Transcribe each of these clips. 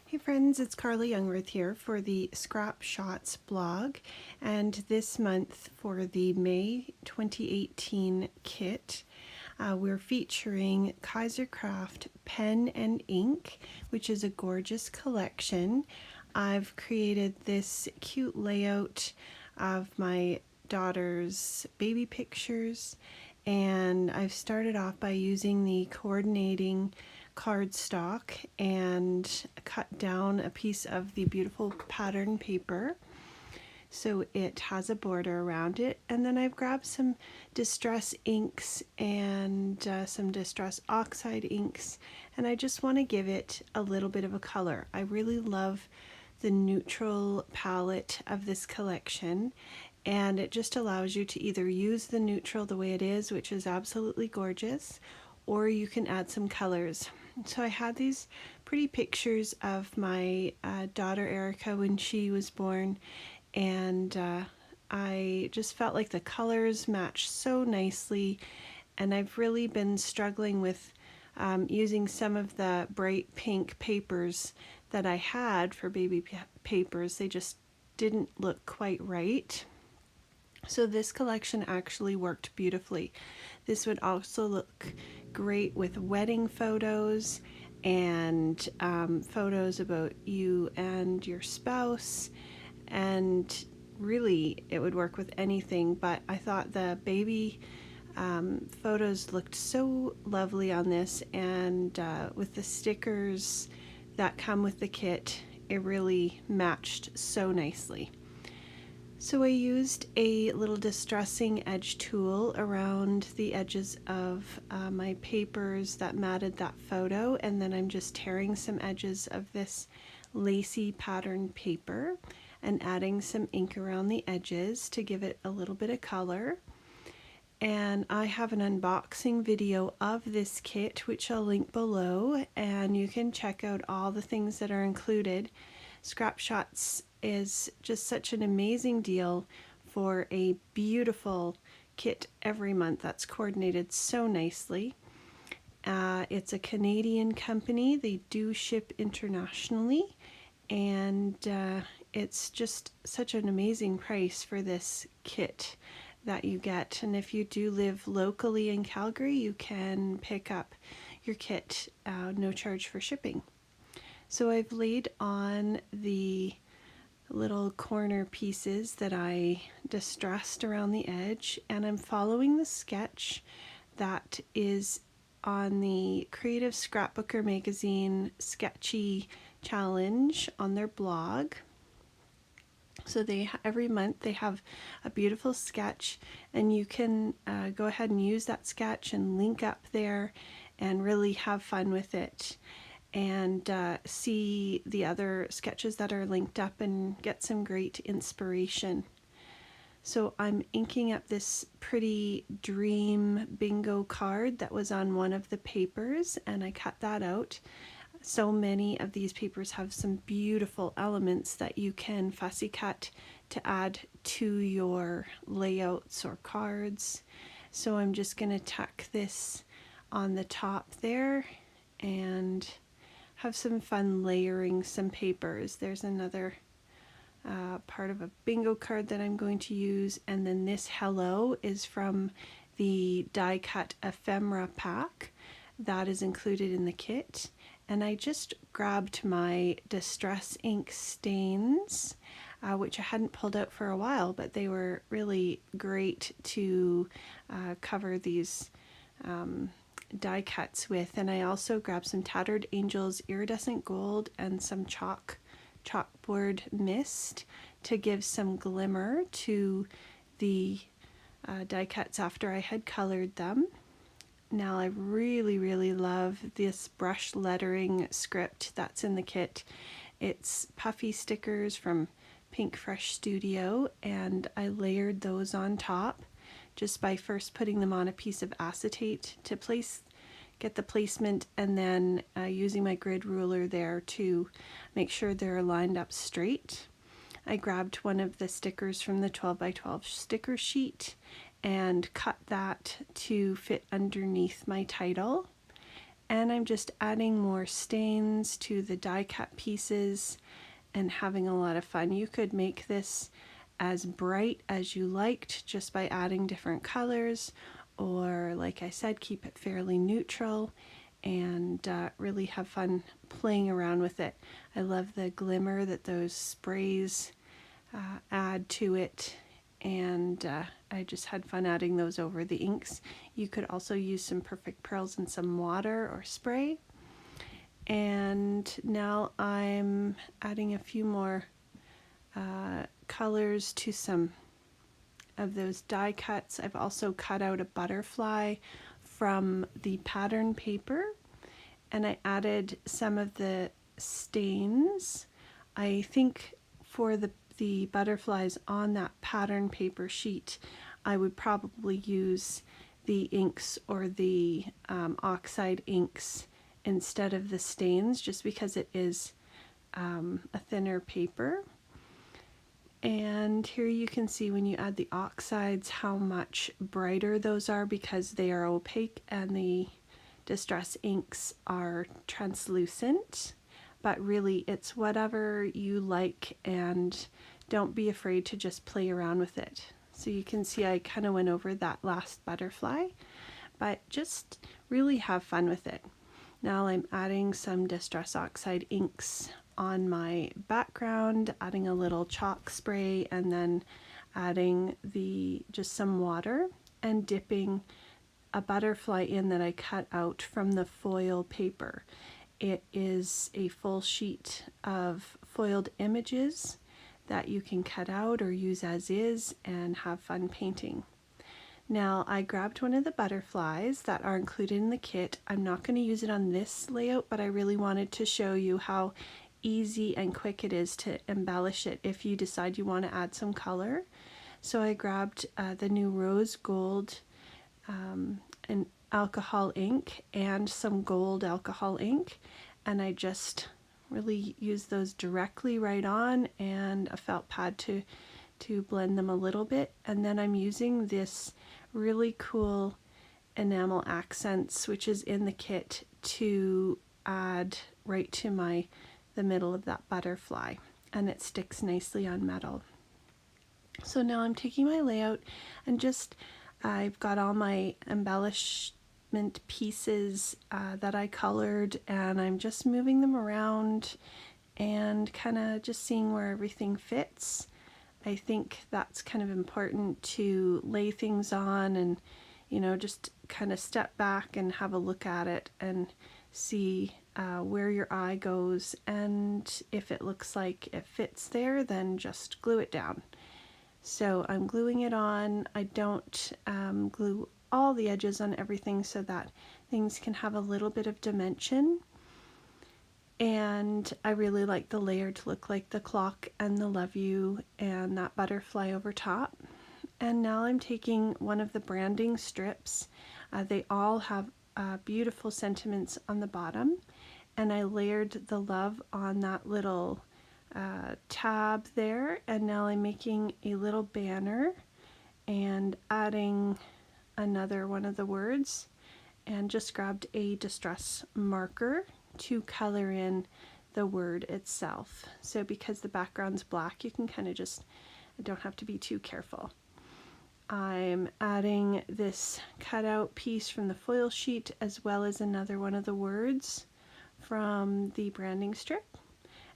Hey friends, it's Carly Youngworth here for the Scrap Shotz blog, and this month for the May 2018 kit, we're featuring Kaisercraft pen and ink, which is a gorgeous collection. I've created this cute layout of my daughter's baby pictures, and I've started off by using the coordinating cardstock and cut down a piece of the beautiful pattern paper so it has a border around it, and then I've grabbed some distress inks and some distress oxide inks, and I just want to give it a little bit of a color. I really love the neutral palette of this collection, and it just allows you to either use the neutral the way it is, which is absolutely gorgeous, or you can add some colors. So I had these pretty pictures of my daughter Erica when she was born, and I just felt like the colors matched so nicely, and I've really been struggling with using some of the bright pink papers that I had for baby papers. They just didn't look quite right. So this collection actually worked beautifully. This would also look great with wedding photos and photos about you and your spouse, and really it would work with anything, but I thought the baby photos looked so lovely on this, and with the stickers that come with the kit, it really matched so nicely. So I used a little distressing edge tool around the edges of my papers that matted that photo, and then I'm just tearing some edges of this lacy pattern paper and adding some ink around the edges to give it a little bit of color. And I have an unboxing video of this kit which I'll link below, and you can check out all the things that are included. Scrap Shotz is just such an amazing deal for a beautiful kit every month that's coordinated so nicely. It's a Canadian company. They do ship internationally, and it's just such an amazing price for this kit that you get. And if you do live locally in Calgary, you can pick up your kit no charge for shipping. So I've laid on the little corner pieces that I distressed around the edge, and I'm following the sketch that is on the Creative Scrapbooker Magazine Sketchy Challenge on their blog. So every month they have a beautiful sketch, and you can go ahead and use that sketch and link up there and really have fun with it, and see the other sketches that are linked up and get some great inspiration. So I'm inking up this pretty dream bingo card that was on one of the papers, and I cut that out. So many of these papers have some beautiful elements that you can fussy cut to add to your layouts or cards. So I'm just going to tuck this on the top there and have some fun layering some papers. There's another part of a bingo card that I'm going to use, and then this hello is from the die cut ephemera pack that is included in the kit. And I just grabbed my distress ink stains, which I hadn't pulled out for a while, but they were really great to cover these die cuts with. And I also grabbed some Tattered Angels iridescent gold and some chalkboard mist to give some glimmer to the die cuts after I had colored them. Now I really love this brush lettering script that's in the kit. It's puffy stickers from Pink Fresh Studio, and I layered those on top just by first putting them on a piece of acetate to get the placement, and then using my grid ruler there to make sure they're lined up straight. I grabbed one of the stickers from the 12x12 sticker sheet and cut that to fit underneath my title, and I'm just adding more stains to the die cut pieces and having a lot of fun. You could make this as bright as you liked just by adding different colors, or like I said, keep it fairly neutral and really have fun playing around with it. I love the glimmer that those sprays add to it, and I just had fun adding those over the inks. You could also use some Perfect Pearls and some water or spray. And now I'm adding a few more colors to some of those die cuts. I've also cut out a butterfly from the pattern paper, and I added some of the stains. I think for the butterflies on that pattern paper sheet, I would probably use the inks or the oxide inks instead of the stains, just because it is a thinner paper. And here you can see when you add the oxides how much brighter those are, because they are opaque and the distress inks are translucent. But really it's whatever you like, and don't be afraid to just play around with it. So you can see I kind of went over that last butterfly, but just really have fun with it. Now I'm adding some Distress Oxide inks on my background, adding a little chalk spray, and then adding just some water and dipping a butterfly in that I cut out from the foil paper. It is a full sheet of foiled images that you can cut out or use as is and have fun painting. Now I grabbed one of the butterflies that are included in the kit. I'm not going to use it on this layout, but I really wanted to show you how easy and quick it is to embellish it if you decide you want to add some color. So I grabbed the new rose gold and alcohol ink and some gold alcohol ink, and I just really used those directly right on, and a felt pad to blend them a little bit. And then I'm using this really cool enamel accents, which is in the kit, to add right to the middle of that butterfly, and it sticks nicely on metal. So now I'm taking my layout and I've got all my embellishment pieces that I colored, and I'm just moving them around and kind of just seeing where everything fits. I think that's kind of important to lay things on and, you know, just kind of step back and have a look at it and see where your eye goes, and if it looks like it fits there, then just glue it down. So I'm gluing it on. I don't glue all the edges on everything so that things can have a little bit of dimension. And I really like the layer to look like the clock and the love you and that butterfly over top. And now I'm taking one of the branding strips. They all have beautiful sentiments on the bottom, and I layered the love on that little tab there, and now I'm making a little banner and adding another one of the words, and just grabbed a distress marker to color in the word itself. So because the background's black, you can kind of don't have to be too careful. I'm adding this cutout piece from the foil sheet, as well as another one of the words from the branding strip.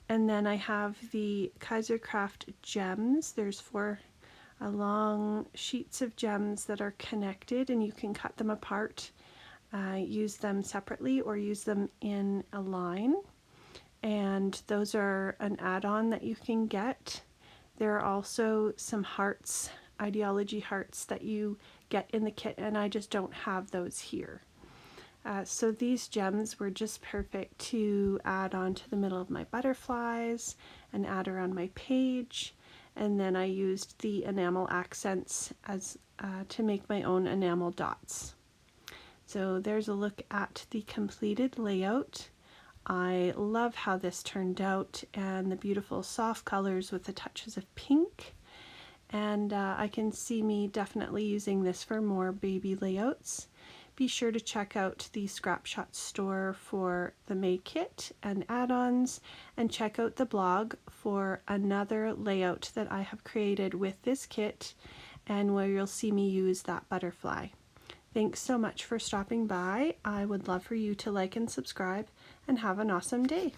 And then I have the Kaisercraft gems. There's 4 long sheets of gems that are connected, and you can cut them apart, use them separately or use them in a line. And those are an add-on that you can get. There are also some hearts, ideology hearts, that you get in the kit, and I just don't have those here. So these gems were just perfect to add on to the middle of my butterflies and add around my page. And then I used the enamel accents as to make my own enamel dots. So there's a look at the completed layout. I love how this turned out, and the beautiful soft colors with the touches of pink. And I can see me definitely using this for more baby layouts, be sure to check out the Scrap Shotz store for the May kit and add-ons, and check out the blog for another layout that I have created with this kit and where you'll see me use that butterfly. Thanks so much for stopping by. I would love for you to like and subscribe, and have an awesome day.